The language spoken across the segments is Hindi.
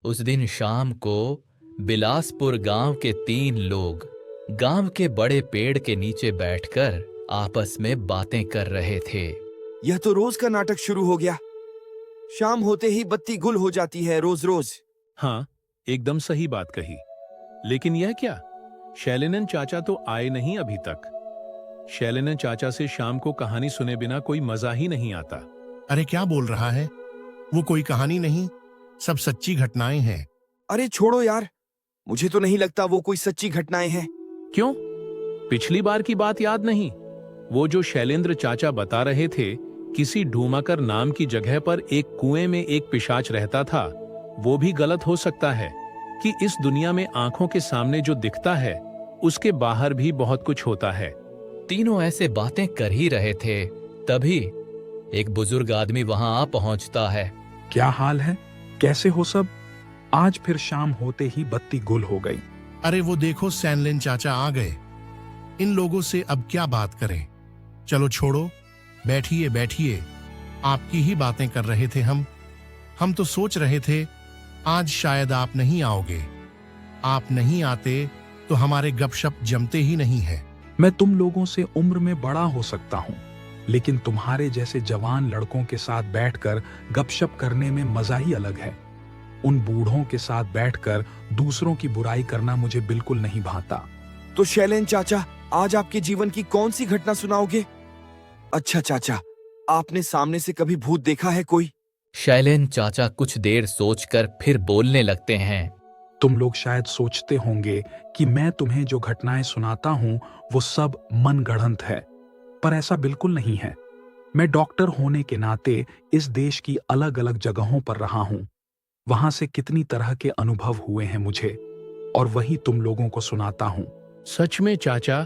उस दिन शाम को बिलासपुर गांव के 3 लोग गांव के बड़े पेड़ के नीचे बैठकर आपस में बातें कर रहे थे। यह तो रोज का नाटक शुरू हो गया। शाम होते ही बत्ती गुल हो जाती है रोज रोज। हाँ, एकदम सही बात कही। लेकिन यह क्या, शैलेनन चाचा तो आए नहीं अभी तक। शैलेनन चाचा से शाम को कहानी सुने बिना कोई मजा ही नहीं आता। अरे क्या बोल रहा है? वो कोई कहानी नहीं, सब सच्ची घटनाएं हैं। अरे छोड़ो यार, मुझे तो नहीं लगता वो कोई सच्ची घटनाएं हैं। क्यों? पिछली बार की बात याद नहीं? वो जो शैलेंद्र चाचा बता रहे थे, किसी ढूमाकर नाम की जगह पर एक कुएं में एक पिशाच रहता था, वो भी गलत हो सकता है कि इस दुनिया में आंखों के सामने जो दिखता है उसके बाहर भी बहुत कुछ होता है। तीनों ऐसे बातें कर ही रहे थे, तभी एक बुजुर्ग आदमी वहां आ पहुंचता है। क्या हाल है? कैसे हो सब? आज फिर शाम होते ही बत्ती गुल हो गई। अरे वो देखो, सैनलिन चाचा आ गए। इन लोगों से अब क्या बात करें? चलो छोड़ो, बैठिए बैठिए। आपकी ही बातें कर रहे थे हम तो सोच रहे थे आज शायद आप नहीं आओगे। आप नहीं आते तो हमारे गपशप जमते ही नहीं है। मैं तुम लोगों से उम्र में बड़ा हो सकता हूँ, लेकिन तुम्हारे जैसे जवान लड़कों के साथ बैठकर गपशप करने में मजा ही अलग है। उन बूढ़ों के साथ बैठकर दूसरों की बुराई करना मुझे बिल्कुल नहीं भाता। तो शैलेन चाचा, आज आपके जीवन की कौन सी घटना सुनाओगे? अच्छा चाचा, आपने सामने से कभी भूत देखा है कोई? शैलेन चाचा कुछ देर सोचकर फिर बोलने लगते हैं। तुम लोग शायद सोचते होंगे कि मैं तुम्हें जो घटनाएं सुनाता हूं वो सब मनगढ़ंत है, पर ऐसा बिल्कुल नहीं है। मैं डॉक्टर होने के नाते इस देश की अलग अलग जगहों पर रहा हूं। वहां से कितनी तरह के अनुभव हुए हैं मुझे, और वही तुम लोगों को सुनाता हूं। सच में चाचा,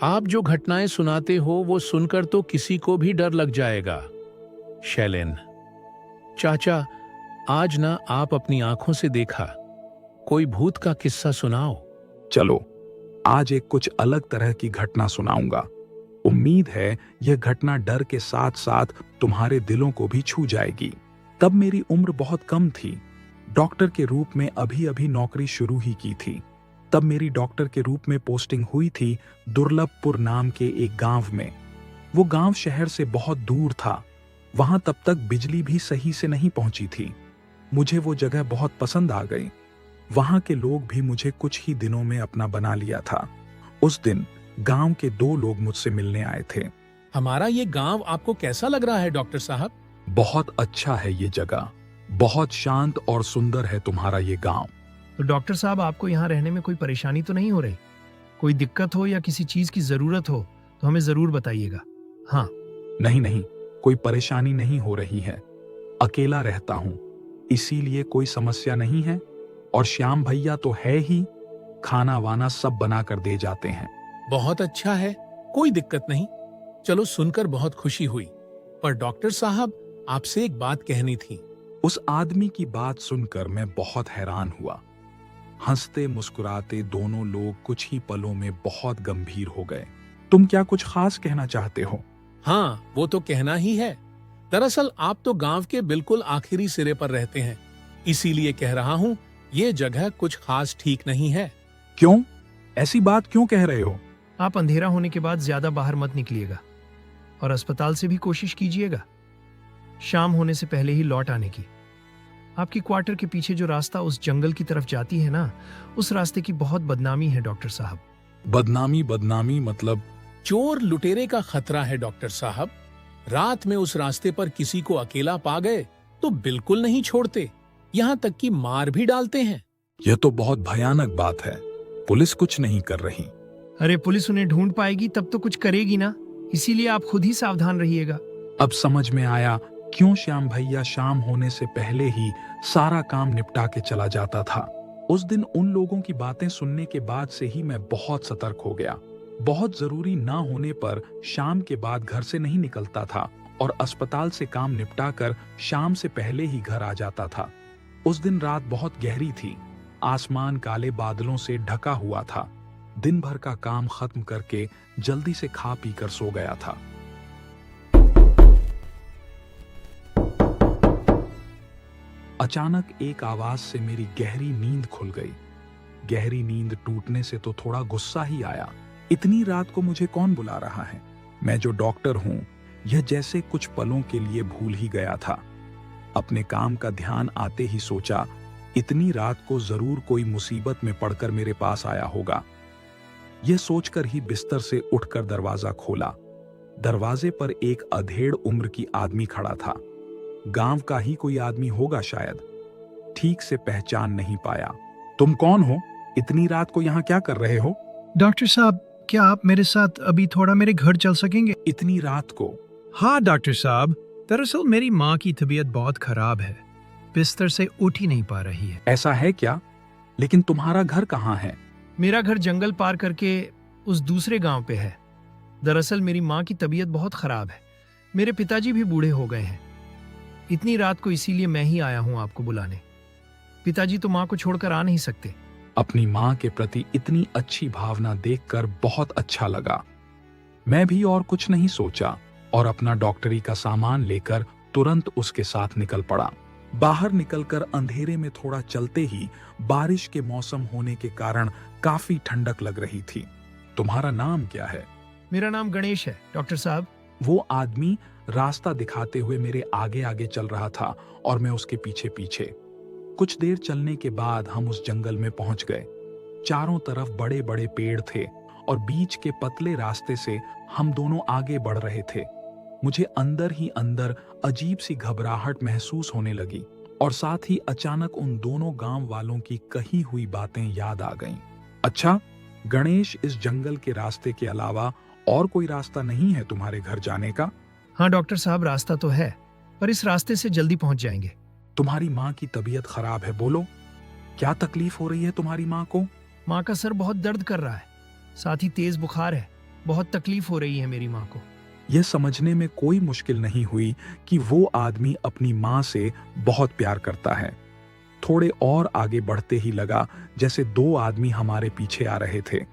आप जो घटनाएं सुनाते हो वो सुनकर तो किसी को भी डर लग जाएगा। शैलेन चाचा, आज ना आप अपनी आंखों से देखा, कोई भूत का किस्सा सुनाओ। चलो, आज एक कुछ अलग तरह की घटना सुनाऊंगा। उम्मीद है यह घटना डर के साथ साथ तुम्हारे दिलों को भी छू जाएगी। तब मेरी उम्र बहुत कम थी। डॉक्टर के रूप में अभी अभी नौकरी शुरू ही की थी। तब मेरी डॉक्टर के रूप में पोस्टिंग हुई थी दुर्लभपुर नाम के एक गांव में। वो गांव शहर से बहुत दूर था। वहां तब तक बिजली भी सही से नहीं पहुंची थी। मुझे वो जगह बहुत पसंद आ गई। वहां के लोग भी मुझे कुछ ही दिनों में अपना बना लिया था। उस दिन गांव के 2 लोग मुझसे मिलने आए थे। हमारा ये गांव आपको कैसा लग रहा है डॉक्टर साहब? बहुत अच्छा है ये जगह, बहुत शांत और सुंदर है तुम्हारा ये गांव। तो डॉक्टर साहब, आपको यहाँ रहने में कोई परेशानी तो नहीं हो रही? कोई दिक्कत हो या किसी चीज की जरूरत हो तो हमें जरूर बताइएगा। हाँ। नहीं नहीं, कोई परेशानी नहीं हो रही है। अकेला रहता हूँ, इसीलिए कोई समस्या नहीं है। और श्याम भैया तो है ही, खाना वाना सब बना कर दे जाते हैं। बहुत अच्छा है, कोई दिक्कत नहीं। चलो, सुनकर बहुत खुशी हुई। पर डॉक्टर साहब, आपसे एक बात कहनी थी। उस आदमी की बात सुनकर मैं बहुत हैरान हुआ। हंसते मुस्कुराते दोनों लोग कुछ ही पलों में बहुत गंभीर हो गए। तुम क्या कुछ खास कहना चाहते हो? हाँ, वो तो कहना ही है। दरअसल आप तो गांव के बिल्कुल आखिरी सिरे पर रहते हैं, इसीलिए कह रहा हूँ, ये जगह कुछ खास ठीक नहीं है। क्यों? ऐसी बात क्यों कह रहे हो? आप अंधेरा होने के बाद ज्यादा बाहर मत निकलिएगा और अस्पताल से भी कोशिश कीजिएगा शाम होने से पहले ही लौट आने की। आपकी क्वार्टर के पीछे जो रास्ता उस जंगल की तरफ जाती है ना, उस रास्ते की बहुत बदनामी है डॉक्टर साहब। बदनामी मतलब? चोर लुटेरे का खतरा है डॉक्टर साहब। रात में उस रास्ते पर किसी को अकेला पा गए तो बिल्कुल नहीं छोड़ते, यहाँ तक कि मार भी डालते हैं। यह तो बहुत भयानक बात है। पुलिस कुछ नहीं कर रही। अरे पुलिस उन्हें ढूंढ पाएगी तब तो कुछ करेगी ना, इसीलिए आप खुद ही सावधान रहिएगा। अब समझ में आया क्यों श्याम भैया शाम होने से पहले ही सारा काम निपटा के चला जाता था। उस दिन उन लोगों की बातें सुनने के बाद से ही मैं बहुत सतर्क हो गया। बहुत जरूरी ना होने पर शाम के बाद घर से नहीं निकलता था और अस्पताल से काम निपटा कर शाम से पहले ही घर आ जाता था। उस दिन रात बहुत गहरी थी। आसमान काले बादलों से ढका हुआ था। दिन भर का काम खत्म करके जल्दी से खा पी कर सो गया था। अचानक एक आवाज से मेरी गहरी नींद खुल गई। गहरी नींद टूटने से तो थोड़ा गुस्सा ही आया। इतनी रात को मुझे कौन बुला रहा है? मैं जो डॉक्टर हूं, यह जैसे कुछ पलों के लिए भूल ही गया था। अपने काम का ध्यान आते ही सोचा, इतनी रात को जरूर कोई मुसीबत में पड़कर मेरे पास आया होगा। यह सोचकर ही बिस्तर से उठकर दरवाजा खोला। दरवाजे पर एक अधेड़ उम्र की आदमी खड़ा था। गांव का ही कोई आदमी होगा शायद। ठीक से पहचान नहीं पाया। तुम कौन हो? इतनी रात को यहाँ क्या कर रहे हो? डॉक्टर साहब, क्या आप मेरे साथ अभी थोड़ा मेरे घर चल सकेंगे? इतनी रात को? हाँ डॉक्टर साहब, दरअसल मेरी माँ की तबीयत बहुत खराब है, बिस्तर से उठ ही नहीं पा रही है। ऐसा है क्या? लेकिन तुम्हारा घर कहाँ है? मेरा घर जंगल पार करके उस दूसरे गांव पे है। दरअसल मेरी माँ की तबीयत बहुत खराब है। मेरे पिताजी भी बूढ़े हो गए हैं। इतनी रात को इसीलिए मैं ही आया हूँ आपको बुलाने। पिताजी तो माँ को छोड़कर आ नहीं सकते। अपनी माँ के प्रति इतनी अच्छी भावना देखकर बहुत अच्छा लगा। मैं भी और कुछ नहीं सोचा और अपना डॉक्टरी का सामान लेकर तुरंत उसके साथ निकल पड़ा। बाहर निकलकर अंधेरे में थोड़ा चलते ही बारिश के मौसम होने के कारण काफी ठंडक लग रही थी। तुम्हारा नाम क्या है? मेरा नाम गणेश है डॉक्टर साहब। वो आदमी रास्ता दिखाते हुए मेरे आगे आगे चल रहा था और मैं उसके पीछे पीछे। कुछ देर चलने के बाद हम उस जंगल में पहुंच गए। चारों तरफ बड़े बड़े पेड़ थे और बीच के पतले रास्ते से हम दोनों आगे बढ़ रहे थे। मुझे अंदर ही अंदर अजीब सी घबराहट महसूस होने लगी और साथ ही अचानक उन दोनों गांव वालों की कही हुई बातें याद आ गईं। अच्छा गणेश, इस जंगल के रास्ते के अलावा और कोई रास्ता नहीं है तुम्हारे घर जाने का? हाँ डॉक्टर साहब, रास्ता तो है, पर इस रास्ते से जल्दी पहुंच जाएंगे। तुम्हारी माँ की तबीयत खराब है, बोलो क्या तकलीफ हो रही है तुम्हारी माँ को? माँ का सर बहुत दर्द कर रहा है, साथ ही तेज बुखार है। बहुत तकलीफ हो रही है मेरी माँ को। यह समझने में कोई मुश्किल नहीं हुई कि वो आदमी अपनी माँ से बहुत प्यार करता है। थोड़े और आगे बढ़ते ही लगा जैसे दो आदमी हमारे पीछे आ रहे थे।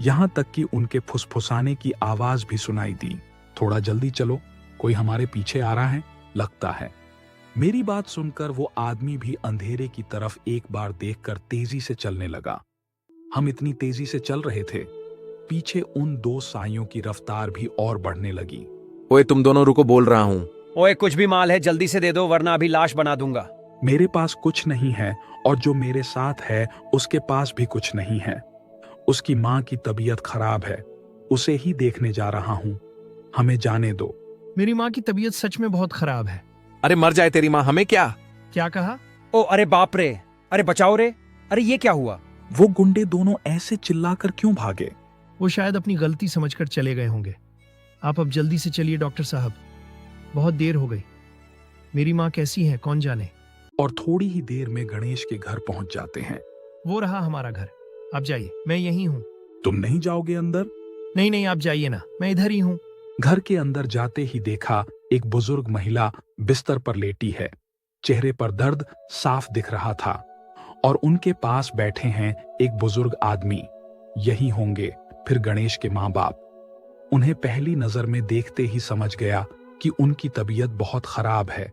यहां तक कि उनके फुसफुसाने की आवाज भी सुनाई दी। थोड़ा जल्दी चलो, कोई हमारे पीछे आ रहा है लगता है। मेरी बात सुनकर वो आदमी भी अंधेरे की तरफ एक बार देखकर तेजी से चलने लगा। हम इतनी तेजी से चल रहे थे, पीछे उन दो साइयों की रफ्तार भी और बढ़ने लगी। ओए तुम दोनों रुको, बोल रहा हूँ। ओए कुछ भी माल है जल्दी से दे दो, वरना अभी लाश बना दूंगा। मेरे पास कुछ नहीं है और जो मेरे साथ है उसके पास भी कुछ नहीं है। उसकी माँ की तबीयत खराब है, उसे ही देखने जा रहा हूँ। हमें जाने दो। मेरी माँ की तबीयत सच में बहुत खराब है। अरे मर जाए तेरी माँ, हमें क्या? क्या कहा? ओ अरे बाप रे, अरे बचाओ रे, अरे ये क्या हुआ? वो गुंडे दोनों ऐसे चिल्लाकर क्यों भागे? वो शायद अपनी गलती समझकर चले गए होंगे। आप अब जल्दी से चलिए डॉक्टर साहब, बहुत देर हो गई। मेरी माँ कैसी है कौन जाने। और थोड़ी ही देर में गणेश के घर पहुंच जाते हैं। वो रहा हमारा घर, आप जाइए, मैं यहीं हूँ। तुम नहीं जाओगे अंदर? नहीं नहीं, आप जाइए ना, मैं इधर ही हूँ। घर के अंदर जाते ही देखा एक बुजुर्ग महिला बिस्तर पर लेटी है। चेहरे पर दर्द साफ दिख रहा था और उनके पास बैठे हैं एक बुजुर्ग आदमी। यही होंगे फिर गणेश के माँ बाप। उन्हें पहली नजर में देखते ही समझ गया कि उनकी तबीयत बहुत खराब है।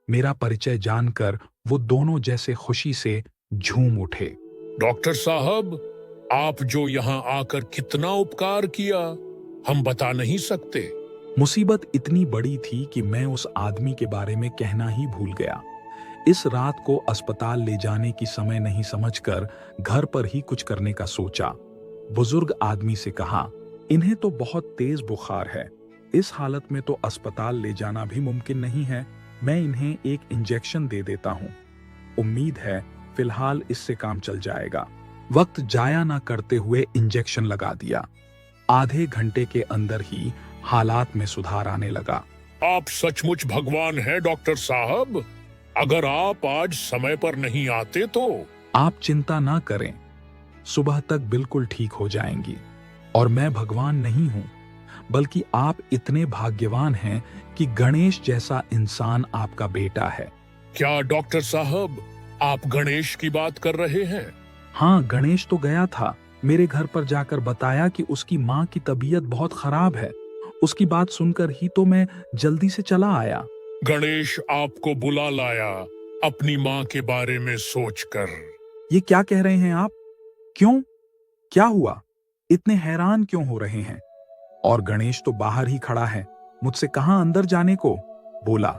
मेरा परिचय जानकर वो दोनों जैसे खुशी से झूम उठे। डॉक्टर साहब, आप जो यहाँ आकर कितना उपकार किया, हम बता नहीं सकते। मुसीबत इतनी बड़ी थी कि मैं उस आदमी के बारे में कहना ही भूल गया। इस रात को अस्पताल ले जाने की समय नहीं समझकर घर पर ही कुछ करने का सोचा। बुजुर्ग आदमी से कहा, इन्हें तो बहुत तेज बुखार है, इस हालत में तो अस्पताल ले जाना भी मुमकिन नहीं है। मैं इन्हें एक इंजेक्शन दे देता हूँ, उम्मीद है फिलहाल इससे काम चल जाएगा। वक्त जाया ना करते हुए इंजेक्शन लगा दिया। आधे घंटे के अंदर ही हालात में सुधार आने लगा। आप सचमुच भगवान हैं डॉक्टर साहब। अगर आप आज समय पर नहीं आते तो। आप चिंता ना करें, सुबह तक बिल्कुल ठीक हो जाएंगी। और मैं भगवान नहीं हूं, बल्कि आप इतने भाग्यवान हैं कि गणेश जैसा इंसान आपका बेटा है। क्या डॉक्टर साहब, आप गणेश की बात कर रहे हैं? हाँ, गणेश तो गया था, मेरे घर पर जाकर बताया कि उसकी माँ की तबीयत बहुत खराब है। उसकी बात सुनकर ही तो मैं जल्दी से चला आया। गणेश आपको बुला लाया, अपनी माँ के बारे में सोचकर। ये क्या कह रहे हैं आप? क्यों? क्या हुआ? इतने हैरान क्यों हो रहे हैं? और गणेश तो बाहर ही खड़ा है, मुझसे कहां अंदर जाने को? बोला,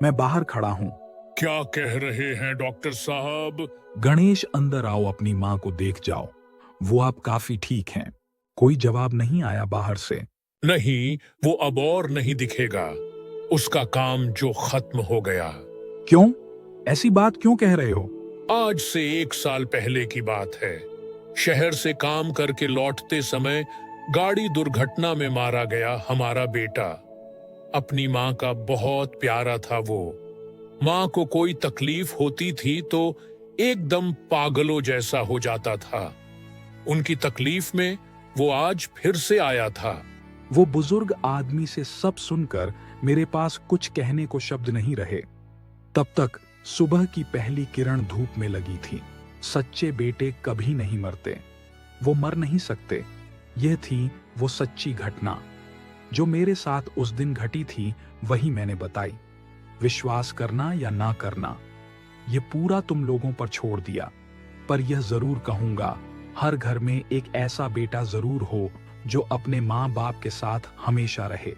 मैं बाहर खड़ा हूं। क्या कह रहे हैं डॉक्टर साहब? गणेश, अंदर आओ, अपनी मां को देख जाओ, वो अब काफी ठीक हैं। कोई जवाब नहीं आया बाहर से। नहीं, वो अब और नहीं दिखेगा। उसका काम जो खत्म हो गया। क्यों? ऐसी बात क्यों कह रहे हो? आज से 1 साल पहले की बात है। शहर से काम करके लौटते समय गाड़ी दुर्घटना में मारा गया हमारा बेटा। अपनी माँ का बहुत प्यारा था वो। माँ को कोई तकलीफ होती थी तो एकदम पागलों जैसा हो जाता था। उनकी तकलीफ में वो आज फिर से आया था। वो बुजुर्ग आदमी से सब सुनकर मेरे पास कुछ कहने को शब्द नहीं रहे। तब तक सुबह की पहली किरण धूप में लगी थी। सच्चे बेटे कभी नहीं मरते, वो मर नहीं सकते। यह थी वो सच्ची घटना जो मेरे साथ उस दिन घटी थी, वही मैंने बताई। विश्वास करना या ना करना, ये पूरा तुम लोगों पर छोड़ दिया। पर यह जरूर कहूंगा, हर घर में एक ऐसा बेटा जरूर हो जो अपने माँ बाप के साथ हमेशा रहे।